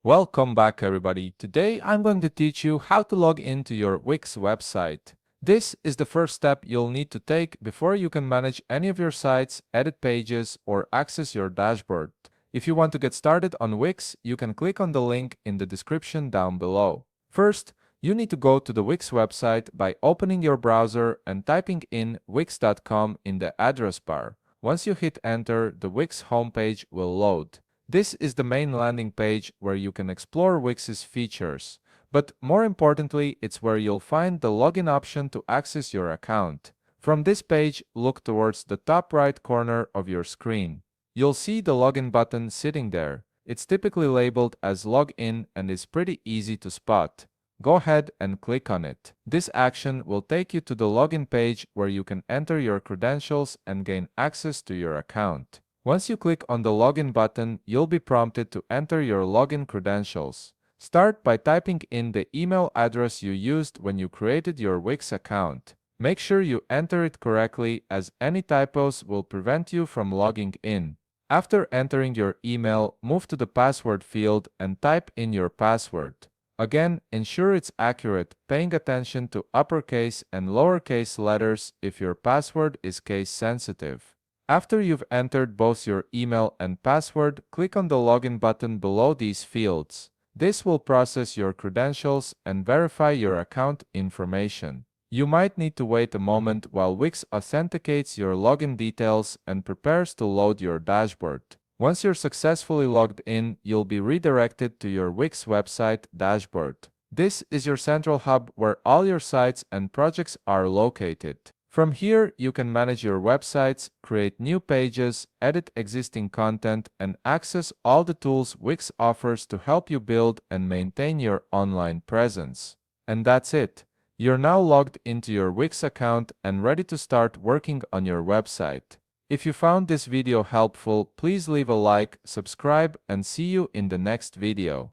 Welcome back everybody. Today I'm going to teach you how to log into your Wix website. This is the first step you'll need to take before you can manage any of your sites, edit pages, or access your dashboard. If you want to get started on Wix, you can click on the link in the description down below. First, you need to go to the Wix website by opening your browser and typing in wix.com in the address bar. Once you hit enter, the Wix homepage will load. This is the main landing page where you can explore Wix's features. But more importantly, it's where you'll find the login option to access your account. From this page, look towards the top right corner of your screen. You'll see the login button sitting there. It's typically labeled as login and is pretty easy to spot. Go ahead and click on it. This action will take you to the login page where you can enter your credentials and gain access to your account. Once you click on the login button, you'll be prompted to enter your login credentials. Start by typing in the email address you used when you created your Wix account. Make sure you enter it correctly, as any typos will prevent you from logging in. After entering your email, move to the password field and type in your password. Again, ensure it's accurate, paying attention to uppercase and lowercase letters if your password is case sensitive. After you've entered both your email and password, click on the login button below these fields. This will process your credentials and verify your account information. You might need to wait a moment while Wix authenticates your login details and prepares to load your dashboard. Once you're successfully logged in, you'll be redirected to your Wix website dashboard. This is your central hub where all your sites and projects are located. From here, you can manage your websites, create new pages, edit existing content, and access all the tools Wix offers to help you build and maintain your online presence. And that's it. You're now logged into your Wix account and ready to start working on your website. If you found this video helpful, please leave a like, subscribe, and see you in the next video.